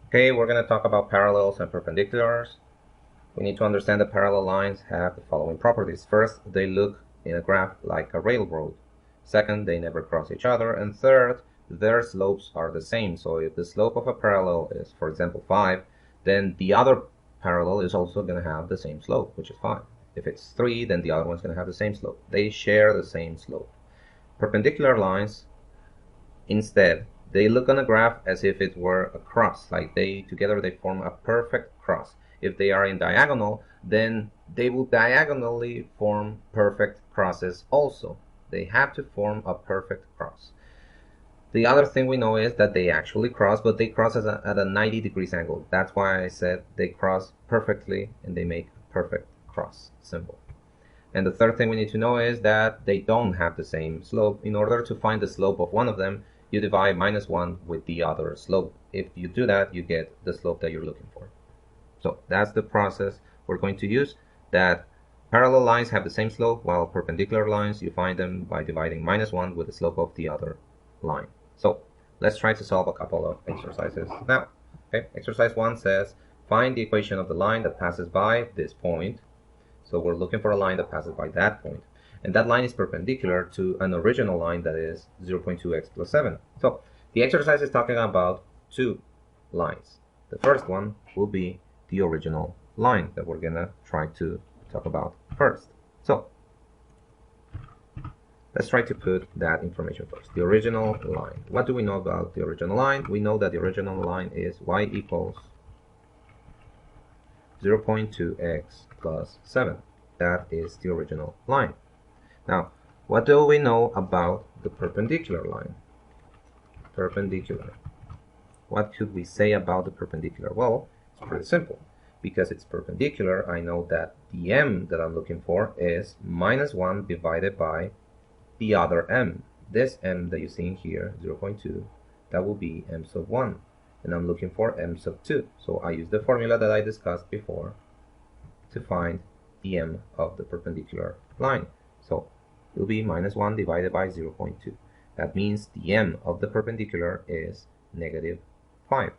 Okay, we're going to talk about parallels and perpendiculars. We need to understand that parallel lines have the following properties. First, they look in a graph like a railroad. Second, they never cross each other. And third, their slopes are the same. So if the slope of a parallel is, for example, 5, then the other parallel is also going to have the same slope, which is 5. If it's 3, then the other one's going to have the same slope. They share the same slope. Perpendicular lines, instead, they look on a graph as if it were a cross, like together they form a perfect cross. If they are in diagonal, then they will diagonally form perfect crosses also. They have to form a perfect cross. The other thing we know is that they actually cross, but they cross at a 90 degrees angle. That's why I said they cross perfectly and they make a perfect cross symbol. And the third thing we need to know is that they don't have the same slope. In order to find the slope of one of them, you divide -1 with the other slope. If you do that, you get the slope that you're looking for. So that's the process we're going to use, that parallel lines have the same slope, while perpendicular lines, you find them by dividing -1 with the slope of the other line. So let's try to solve a couple of exercises now. Okay, exercise 1 says, find the equation of the line that passes by this point. So we're looking for a line that passes by that point. And that line is perpendicular to an original line that is 0.2x plus 7. So the exercise is talking about two lines. The first one will be the original line that we're going to try to talk about first. So let's try to put that information first. The original line. What do we know about the original line? We know that the original line is y equals 0.2x plus 7. That is the original line. Now, what do we know about the perpendicular line? Perpendicular. What could we say about the perpendicular? Well, it's pretty simple. Because it's perpendicular, I know that the m that I'm looking for is -1 divided by the other m. This m that you see in here, 0.2, that will be m sub 1. And I'm looking for m sub 2. So I use the formula that I discussed before to find the m of the perpendicular line. So it will be -1 divided by 0.2. That means the m of the perpendicular is -5.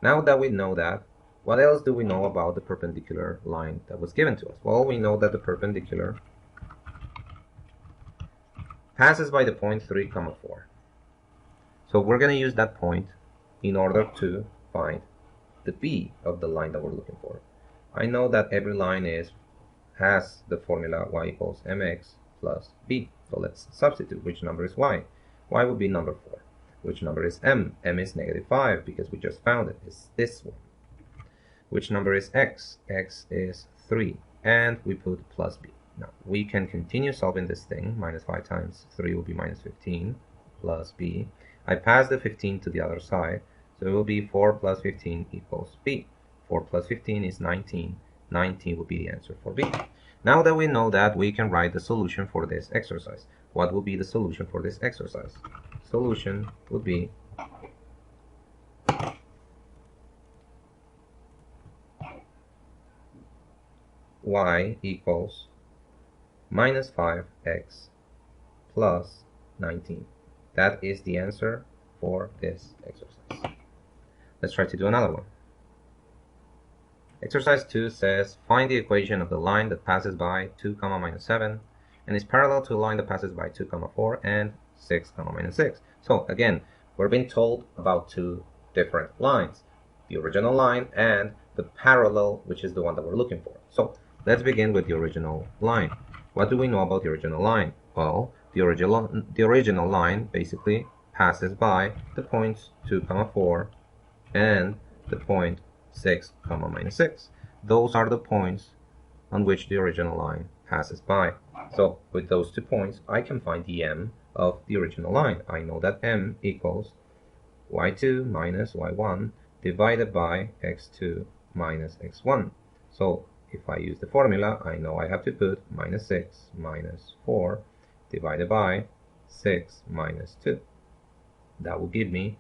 Now that we know that, what else do we know about the perpendicular line that was given to us? Well, we know that the perpendicular passes by the point 3, 4. So we're going to use that point in order to find the b of the line that we're looking for. I know that every line has the formula y equals mx plus b. So let's substitute. Which number is y? Y would be number 4. Which number is m? M is -5 because we just found it. It's this one. Which number is x? X is 3. And we put plus b. Now we can continue solving this thing. -5 times 3 will be -15 plus b. I pass the 15 to the other side. So it will be 4 plus 15 equals b. 4 plus 15 is 19. 19 will be the answer for b. Now that we know that, we can write the solution for this exercise. What will be the solution for this exercise? Solution would be y equals -5x plus 19. That is the answer for this exercise. Let's try to do another one. Exercise 2 says, find the equation of the line that passes by 2, -7 and is parallel to a line that passes by 2, 4 and 6, -6. So again, we're being told about two different lines, the original line and the parallel, which is the one that we're looking for. So let's begin with the original line. What do we know about the original line? Well, the original line basically passes by the points 2, 4 and the point 6, -6. Those are the points on which the original line passes by. So with those 2 points, I can find the m of the original line. I know that m equals y2 minus y1 divided by x2 minus x1. So if I use the formula, I know I have to put -6 minus 4 divided by 6 minus 2. That will give me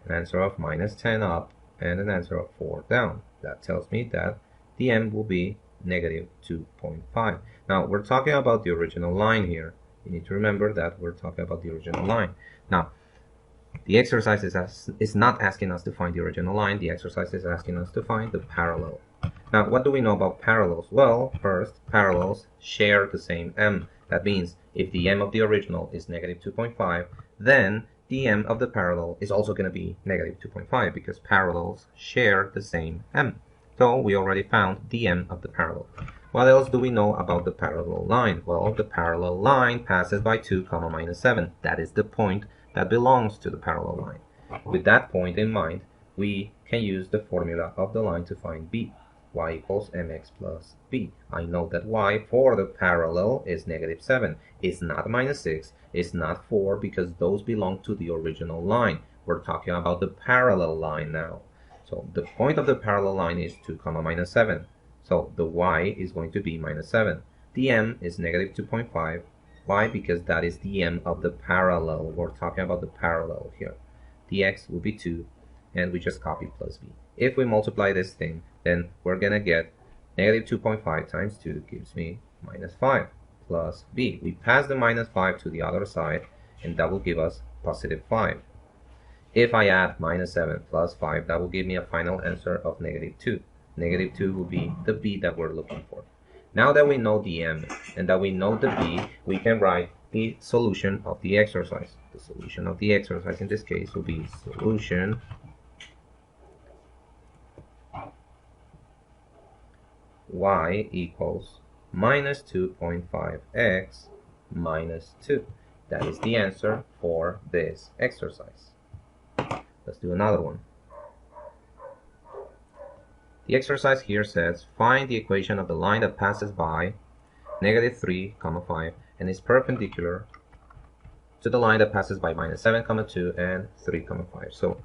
an answer of -10 up and an answer of 4 down. That tells me that the m will be -2.5. Now, we're talking about the original line here. You need to remember that we're talking about the original line. Now, The exercise is not asking us to find the original line. The exercise is asking us to find the parallel. Now, what do we know about parallels? Well, first, parallels share the same m. That means if the m of the original is negative 2.5, then the m of the parallel is also going to be negative 2.5 because parallels share the same m. So we already found the m of the parallel. What else do we know about the parallel line? Well, the parallel line passes by 2, comma minus 7. That is the point that belongs to the parallel line. With that point in mind, we can use the formula of the line to find b. Y equals mx plus b. I know that y for the parallel is negative 7. It's not minus 6. It's not 4 because those belong to the original line. We're talking about the parallel line now. So the point of the parallel line is 2, comma minus 7. So the y is going to be minus 7. The m is negative 2.5. Why? Because that is the m of the parallel. We're talking about the parallel here. The x will be 2, and we just copy plus b. If we multiply this thing, then we're going to get negative 2.5 times 2 gives me minus 5 plus b. We pass the minus 5 to the other side, and that will give us positive 5. If I add minus 7 plus 5, that will give me a final answer of negative 2. Negative 2 will be the b that we're looking for. Now that we know the m and that we know the b, we can write the solution of the exercise. The solution of the exercise in this case will be solution y equals minus 2.5x minus 2. That is the answer for this exercise. Let's do another one. The exercise here says find the equation of the line that passes by negative 3, comma 5 and is perpendicular to the line that passes by minus 7, comma 2 and 3, comma 5. So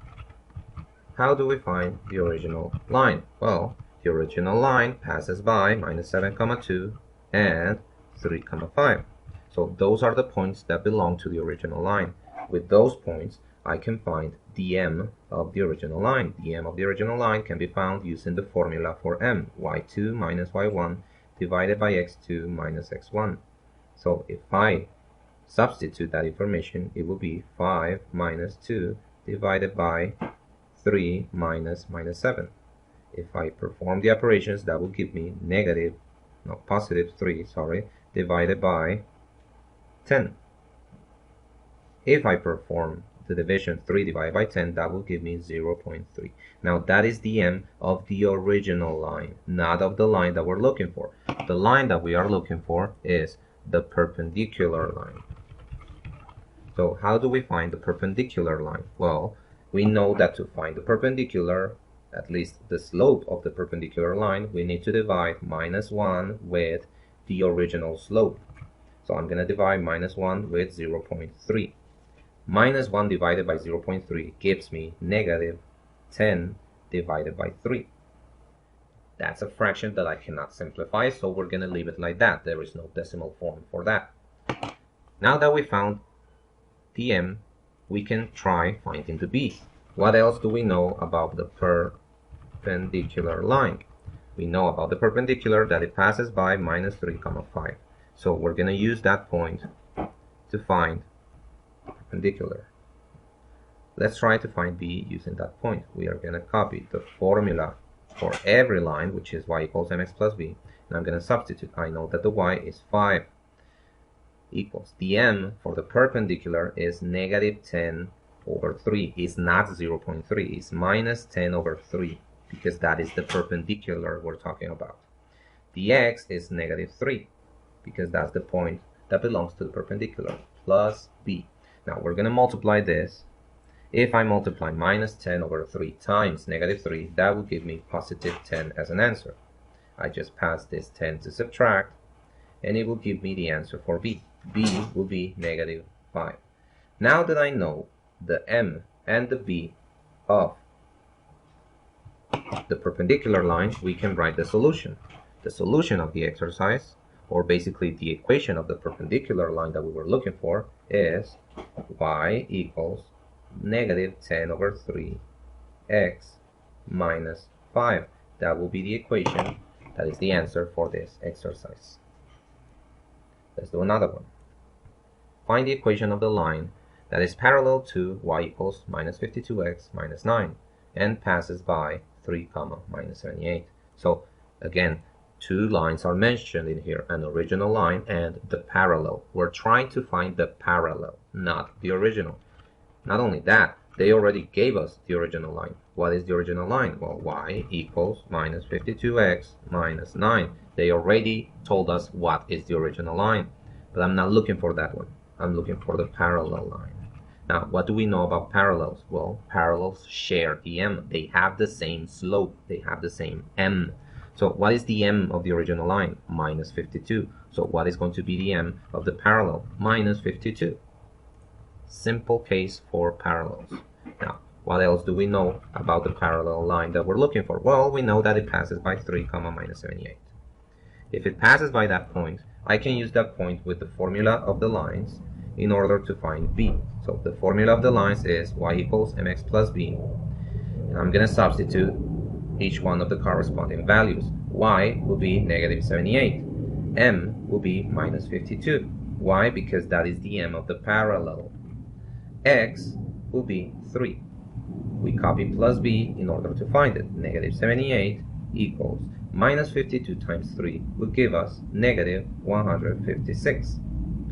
how do we find the original line? Well, the original line passes by minus 7, comma 2 and 3, comma 5. So those are the points that belong to the original line. With those points, I can find the m of the original line. The m of the original line can be found using the formula for m, y2 minus y1 divided by x2 minus x1. So if I substitute that information, it will be 5 minus 2 divided by 3 minus 7. If I perform the operations, that will give me positive 3, divided by 10. If I perform the division 3 divided by 10, that will give me 0.3. Now that is the m of the original line, not of the line that we're looking for. The line that we are looking for is the perpendicular line. So how do we find the perpendicular line? Well, we know that to find the perpendicular, at least the slope of the perpendicular line, we need to divide minus 1 with the original slope. So I'm going to divide minus 1 with 0.3. Minus 1 divided by 0.3 gives me negative 10 divided by 3. That's a fraction that I cannot simplify, so we're going to leave it like that. There is no decimal form for that. Now that we found the m, we can try finding the b. What else do we know about the perpendicular line? We know about the perpendicular that it passes by minus 3, comma 5. So we're going to use that point to find perpendicular. Let's try to find b using that point. We are going to copy the formula for every line, which is y equals mx plus b, and I'm going to substitute. I know that the y is 5 equals the m for the perpendicular is negative 10 over 3. It's not 0.3, it's minus 10 over 3 because that is the perpendicular we're talking about. The x is negative 3 because that's the point that belongs to the perpendicular, plus b. Now we're going to multiply this. If I multiply minus 10 over 3 times negative 3, that will give me positive 10 as an answer. I just pass this 10 to subtract, and it will give me the answer for b. b will be negative 5. Now that I know the m and the b of the perpendicular line, we can write the solution. The solution of the exercise, or basically the equation of the perpendicular line that we were looking for, is y equals negative 10 over 3 x minus 5. That will be the equation. That is the answer for this exercise. Let's do another one. Find the equation of the line that is parallel to y equals minus 52x minus 9 and passes by 3 comma minus 78. So again, two lines are mentioned in here, an original line and the parallel. We're trying to find the parallel, not the original. Not only that, they already gave us the original line. What is the original line? Well, y equals minus 52x minus 9. They already told us what is the original line. But I'm not looking for that one. I'm looking for the parallel line. Now, what do we know about parallels? Well, parallels share the m. They have the same slope. They have the same m. So what is the m of the original line? Minus 52. So what is going to be the m of the parallel? Minus 52. Simple case for parallels. Now, what else do we know about the parallel line that we're looking for? Well, we know that it passes by 3 comma minus 78. If it passes by that point, I can use that point with the formula of the lines in order to find b. So the formula of the lines is y equals mx plus b. And I'm going to substitute each one of the corresponding values. Y will be negative 78. M will be minus 52. Why? Because that is the m of the parallel. X will be 3. We copy plus b in order to find it. Negative 78 equals minus 52 times 3 will give us negative 156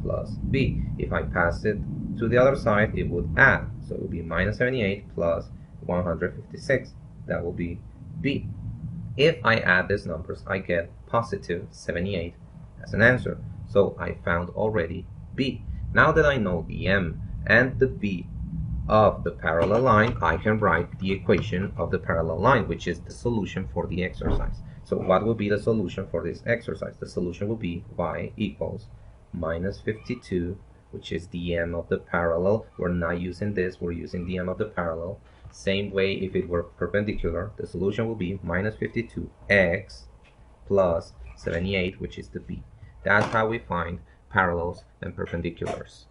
plus b. If I pass it to the other side, it would add. So it will be minus 78 plus 156. That will be b. If I add these numbers, I get positive 78 as an answer. So I found already b. Now that I know the m and the b of the parallel line, I can write the equation of the parallel line, which is the solution for the exercise. So what will be the solution for this exercise? The solution will be y equals minus 52, which is the m of the parallel. We're not using this, we're using the m of the parallel. Same way, if it were perpendicular, the solution will be minus 52x plus 78, which is the b. That's how we find parallels and perpendiculars.